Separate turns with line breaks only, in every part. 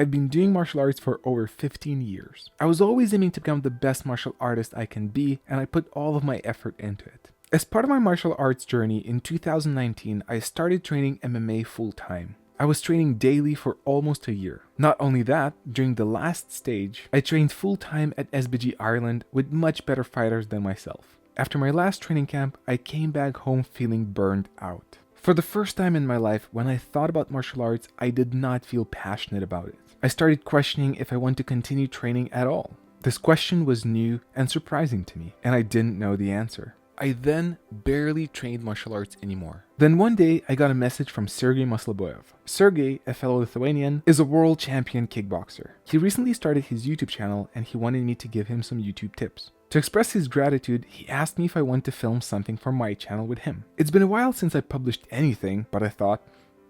I've been doing martial arts for over 15 years. I was always aiming to become the best martial artist I can be, and I put all of my effort into it. As part of my martial arts journey in 2019, I started training MMA full-time. I was training daily for almost a year. Not only that, during the last stage, I trained full-time at SBG Ireland with much better fighters than myself. After my last training camp, I came back home feeling burned out. For the first time in my life, when I thought about martial arts, I did not feel passionate about it. I started questioning if I want to continue training at all. This question was new and surprising to me, and I didn't know the answer. I then barely trained martial arts anymore. Then one day, I got a message from Sergey Masleboyev. Sergey, a fellow Lithuanian, is a world champion kickboxer. He recently started his YouTube channel and he wanted me to give him some YouTube tips. To express his gratitude, he asked me if I want to film something for my channel with him. It's been a while since I published anything, but I thought,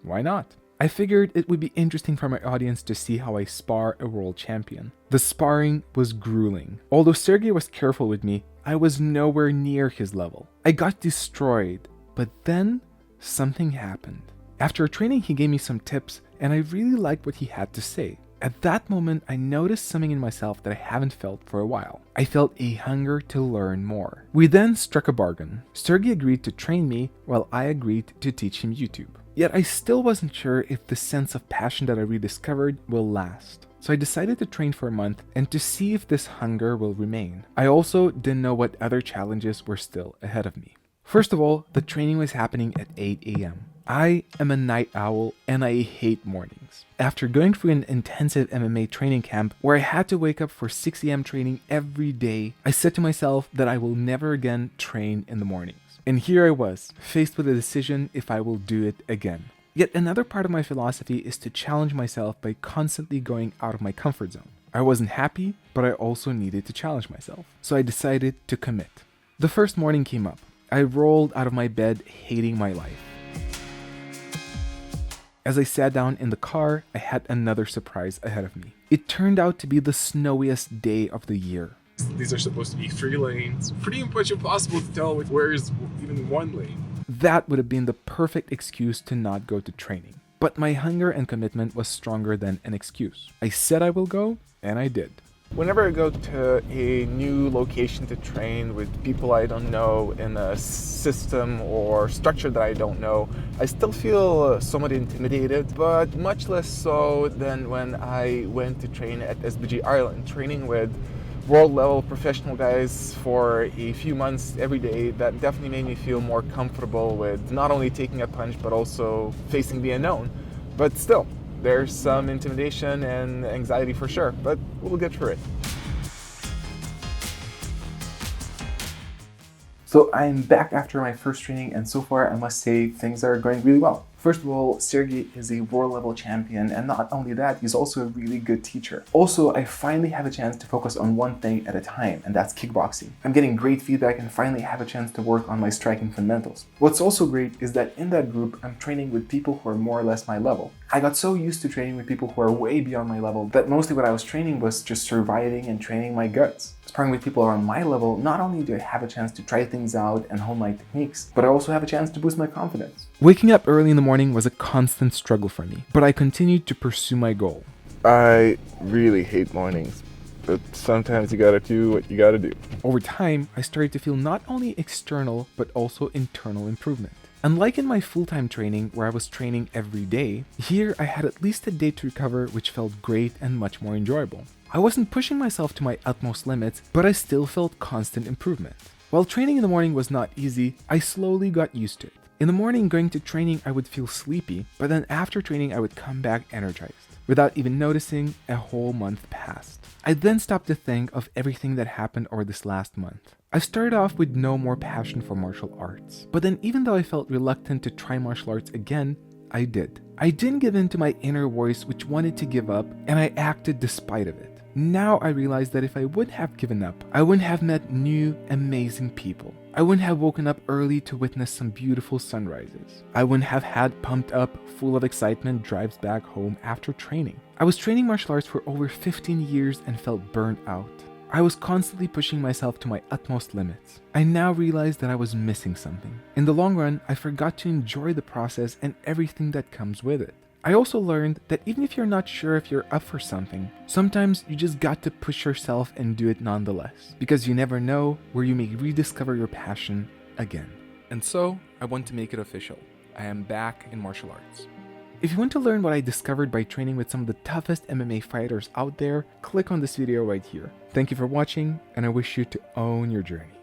why not? I figured it would be interesting for my audience to see how I spar a world champion. The sparring was grueling. Although Sergey was careful with me, I was nowhere near his level. I got destroyed, but then something happened. After training, he gave me some tips, and I really liked what he had to say. At that moment, I noticed something in myself that I haven't felt for a while. I felt a hunger to learn more. We then struck a bargain. Sergey agreed to train me, while I agreed to teach him YouTube. Yet I still wasn't sure if the sense of passion that I rediscovered will last. So I decided to train for a month and to see if this hunger will remain. I also didn't know what other challenges were still ahead of me. First of all, the training was happening at 8 a.m. I am a night owl and I hate mornings. After going through an intensive MMA training camp where I had to wake up for 6 a.m. training every day, I said to myself that I will never again train in the mornings. And here I was, faced with a decision if I will do it again. Yet another part of my philosophy is to challenge myself by constantly going out of my comfort zone. I wasn't happy, but I also needed to challenge myself. So I decided to commit. The first morning came up. I rolled out of my bed hating my life. As I sat down in the car, I had another surprise ahead of me. It turned out to be the snowiest day of the year.
These are supposed to be 3 lanes. Pretty much impossible to tell where is even one lane.
That would have been the perfect excuse to not go to training. But my hunger and commitment was stronger than an excuse. I said I will go, and I did.
Whenever I go to a new location to train with people I don't know in a system or structure that I don't know, I still feel somewhat intimidated, but much less so than when I went to train at SBG Ireland, training with world-level professional guys for a few months every day. That definitely made me feel more comfortable with not only taking a punch, but also facing the unknown. But still, there's some intimidation and anxiety for sure, but we'll get through it.
So I'm back after my first training, and so far I must say things are going really well. First of all, Sergey is a world level champion, and not only that, he's also a really good teacher. Also, I finally have a chance to focus on one thing at a time, and that's kickboxing. I'm getting great feedback and finally have a chance to work on my striking fundamentals. What's also great is that in that group, I'm training with people who are more or less my level. I got so used to training with people who are way beyond my level that mostly what I was training was just surviving and training my guts. Sparring with people around my level, not only do I have a chance to try things out and hone my techniques, but I also have a chance to boost my confidence. Waking up early in the morning was a constant struggle for me, but I continued to pursue my goal.
I really hate mornings, but sometimes you gotta do what you gotta do.
Over time, I started to feel not only external, but also internal improvement. Unlike in my full-time training where I was training every day, here I had at least a day to recover, which felt great and much more enjoyable. I wasn't pushing myself to my utmost limits, but I still felt constant improvement. While training in the morning was not easy, I slowly got used to it. In the morning, going to training, I would feel sleepy, but then after training, I would come back energized. Without even noticing, a whole month passed. I then stopped to think of everything that happened over this last month. I started off with no more passion for martial arts, but then even though I felt reluctant to try martial arts again, I did. I didn't give in to my inner voice which wanted to give up, and I acted despite of it. Now I realize that if I would have given up, I wouldn't have met new, amazing people. I wouldn't have woken up early to witness some beautiful sunrises. I wouldn't have had pumped up, full of excitement drives back home after training. I was training martial arts for over 15 years and felt burnt out. I was constantly pushing myself to my utmost limits. I now realized that I was missing something. In the long run, I forgot to enjoy the process and everything that comes with it. I also learned that even if you're not sure if you're up for something, sometimes you just got to push yourself and do it nonetheless, because you never know where you may rediscover your passion again. And so, I want to make it official. I am back in martial arts. If you want to learn what I discovered by training with some of the toughest MMA fighters out there, click on this video right here. Thank you for watching, and I wish you to own your journey.